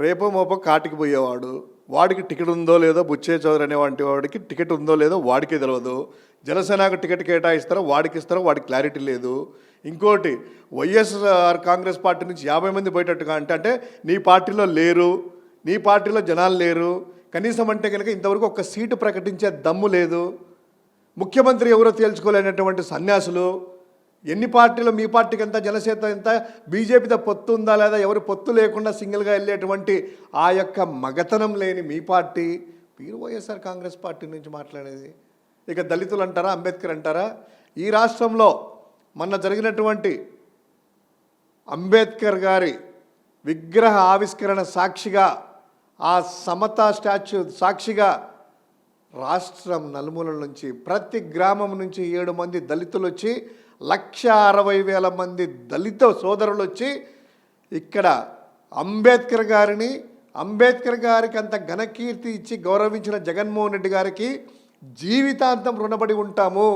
రేపో మోపో కాటికి పోయేవాడు, వాడికి టికెట్ ఉందో లేదో బుచ్చే చౌదరి అనే వంటి వాడికి టికెట్ ఉందో లేదో వాడికే తెలియదు. జనసేనకు టికెట్ కేటాయిస్తారో వాడికి ఇస్తారో వాడికి క్లారిటీ లేదు. ఇంకోటి వైఎస్ఆర్ కాంగ్రెస్ పార్టీ నుంచి 50 మంది పోయేటట్టుగా అంటే నీ పార్టీలో లేరు, నీ పార్టీలో జనాలు లేరు, కనీసం అంటే కనుక ఇంతవరకు ఒక్క సీటు ప్రకటించే దమ్ము లేదు. ముఖ్యమంత్రి ఎవరో తేల్చుకోలేనటువంటి సన్యాసులు. ఎన్ని పార్టీలు, మీ పార్టీకి ఎంత, జనసేన ఎంత, బీజేపీతో పొత్తు ఉందా లేదా, ఎవరు పొత్తు లేకుండా సింగిల్గా వెళ్ళేటువంటి ఆ యొక్క మగతనం లేని మీ పార్టీ, మీరు వైఎస్ఆర్ కాంగ్రెస్ పార్టీ నుంచి మాట్లాడేది. ఇక దళితులు అంటారా, అంబేద్కర్ అంటారా? ఈ రాష్ట్రంలో మొన్న జరిగినటువంటి అంబేద్కర్ గారి విగ్రహ ఆవిష్కరణ సాక్షిగా, ఆ సమతా స్టాచ్యూ సాక్షిగా రాష్ట్రం నలుమూలల నుంచి, ప్రతి గ్రామం నుంచి 7 మంది దళితులు వచ్చి 1,60,000 మంది దళిత సోదరులు వచ్చి ఇక్కడ అంబేద్కర్ గారికి అంత ఘనకీర్తి ఇచ్చి గౌరవించిన జగన్మోహన్ రెడ్డి గారికి జీవితాంతం రుణపడి ఉంటాము,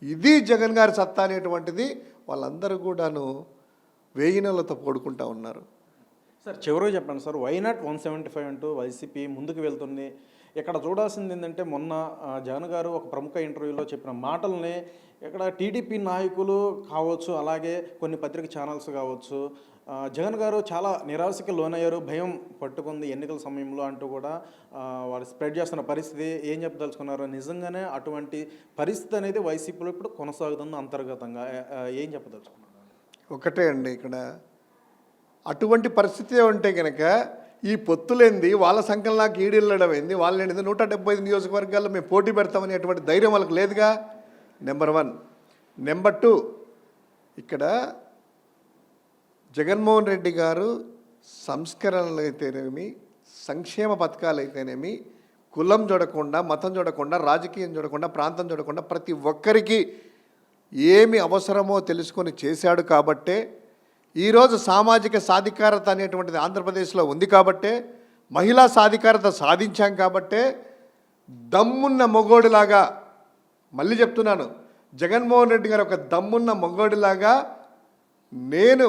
ఇది జగన్ గారి సత్తా అనేటువంటిది వాళ్ళందరూ కూడాను వేయినలతో పోడుకుంటా ఉన్నారు. సార్ చివరిగా చెప్పండి సార్, వై నాట్ 175 అంటూ వైసీపీ ముందుకు వెళ్తుంది. ఇక్కడ చూడాల్సింది ఏంటంటే, మొన్న జగన్ గారు ఒక ప్రముఖ ఇంటర్వ్యూలో చెప్పిన మాటల్ని ఇక్కడ టీడీపీ నాయకులు కావచ్చు, అలాగే కొన్ని పత్రిక ఛానల్స్ కావచ్చు, జగన్ గారు చాలా నిరాశకి లోనయ్యారు, భయం పట్టుకుంది ఎన్నికల సమయంలో అంటూ కూడా వాళ్ళు స్ప్రెడ్ చేస్తున్న పరిస్థితి. ఏం చెప్పదలుచుకున్నారు? నిజంగానే అటువంటి పరిస్థితి అనేది వైసీపీలో ఇప్పుడు కొనసాగుతుంది అంతర్గతంగా, ఏం చెప్పదలుచుకున్నారు? ఒకటే అండి, ఇక్కడ అటువంటి పరిస్థితి ఉంటే కనుక ఈ పొత్తులేంది, వాళ్ళ సంఖ్యలో నాకు ఈడెళ్ళడం ఏంది, వాళ్ళని 175 నియోజకవర్గాల్లో మేము పోటీ పెడతామని అటువంటి ధైర్యం వాళ్ళకి లేదుగా. నెంబర్ 1. నెంబర్ 2, ఇక్కడ జగన్మోహన్ రెడ్డి గారు సంస్కరణలు అయితేనేమి, సంక్షేమ పథకాలు అయితేనేమి, కులం చూడకుండా, మతం చూడకుండా, రాజకీయం చూడకుండా, ప్రాంతం చూడకుండా ప్రతి ఒక్కరికి ఏమి అవసరమో తెలుసుకొని చేశాడు కాబట్టే ఈరోజు సామాజిక సాధికారత అనేటువంటిది ఆంధ్రప్రదేశ్లో ఉంది కాబట్టే, మహిళా సాధికారత సాధించాం కాబట్టే, దమ్మున్న మొగోడిలాగా, మళ్ళీ చెప్తున్నాను, జగన్మోహన్ రెడ్డి గారు ఒక దమ్మున్న మొగోడిలాగా, నేను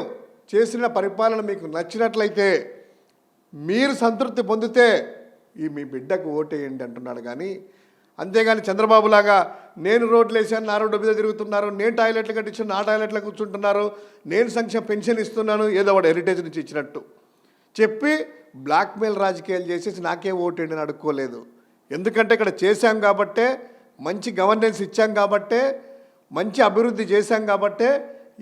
చేసిన పరిపాలన మీకు నచ్చినట్లయితే, మీరు సంతృప్తి పొందితే ఈ మీ బిడ్డకు ఓటేయండి అంటున్నాడు. కానీ అంతేగాని చంద్రబాబులాగా నేను రోడ్లు వేసాను, నా రోడ్డు మీద తిరుగుతున్నారు, నేను టాయిలెట్లు కట్టించాను, నా టాయిలెట్లో కూర్చుంటున్నారు, నేను సంక్షేమ పెన్షన్ ఇస్తున్నాను, ఏదో వాడు హెరిటేజ్ నుంచి ఇచ్చినట్టు చెప్పి బ్లాక్మెయిల్ రాజకీయాలు చేసేసి నాకే ఓటేయండి అని అడుక్కోలేదు. ఎందుకంటే ఇక్కడ చేశాం కాబట్టే, మంచి గవర్నెన్స్ ఇచ్చాం కాబట్టే, మంచి అభివృద్ధి చేశాం కాబట్టే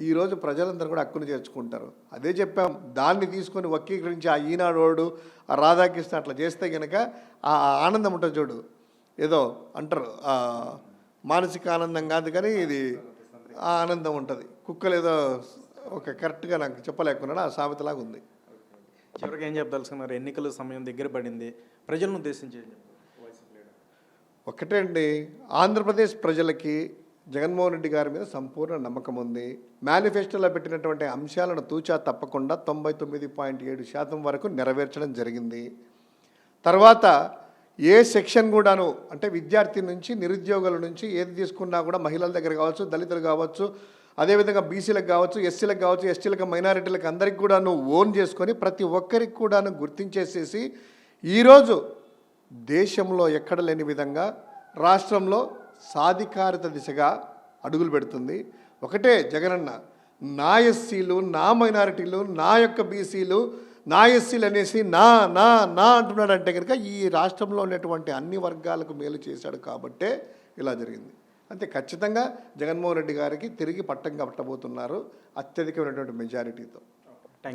ఈరోజు ప్రజలందరూ కూడా హక్కును చేర్చుకుంటారు. అదే చెప్పాం, దాన్ని తీసుకొని వక్రీకరించి ఆ ఈనాడు, ఆ రాధాకృష్ణ అట్లా చేస్తే కనుక ఆ ఆనందం ఉంటుంది చూడు, ఏదో అంటారు మానసిక ఆనందం కాదు కానీ ఇది ఆ ఆనందం ఉంటుంది. కుక్కలు ఏదో ఒక కరెక్ట్గా నాకు చెప్పలేకున్నాడు, ఆ సామెతలాగా ఉంది. చివరికి ఏం చెప్పదలుచుకున్నారు? ఎన్నికల సమయం దగ్గర పడింది, ప్రజలను ఉద్దేశించి ఒకటే అండి, ఆంధ్రప్రదేశ్ ప్రజలకి జగన్మోహన్ రెడ్డి గారి మీద సంపూర్ణ నమ్మకం ఉంది. మేనిఫెస్టోలో పెట్టినటువంటి అంశాలను తూచా తప్పకుండా 99.7% వరకు నెరవేర్చడం జరిగింది. తర్వాత ఏ సెక్షన్ కూడాను, అంటే విద్యార్థి నుంచి నిరుద్యోగుల నుంచి ఏది తీసుకున్నా కూడా, మహిళల దగ్గర కావచ్చు, దళితులు కావచ్చు, అదేవిధంగా బీసీలకు కావచ్చు, ఎస్సీలకు కావచ్చు, ఎస్టీలకు, మైనారిటీలకు అందరికి కూడాను ఓన్ చేసుకొని ప్రతి ఒక్కరికి కూడాను గుర్తించేసేసి ఈరోజు దేశంలో ఎక్కడ లేని విధంగా రాష్ట్రంలో సాధికారత దిశగా అడుగులు పెడుతుంది. ఒకటే జగనన్న, నా ఎస్సీలు, నా మైనారిటీలు, నా యొక్క బీసీలు, నా ఎస్సీలు అనేసి నా నా నా అంటున్నాడంటే కనుక ఈ రాష్ట్రంలో ఉన్నటువంటి అన్ని వర్గాలకు మేలు చేశాడు కాబట్టే ఇలా జరిగింది. అంతే, ఖచ్చితంగా జగన్మోహన్ రెడ్డి గారికి తిరిగి పట్టం కట్టబోతున్నారు అత్యధికమైనటువంటి మెజారిటీతో.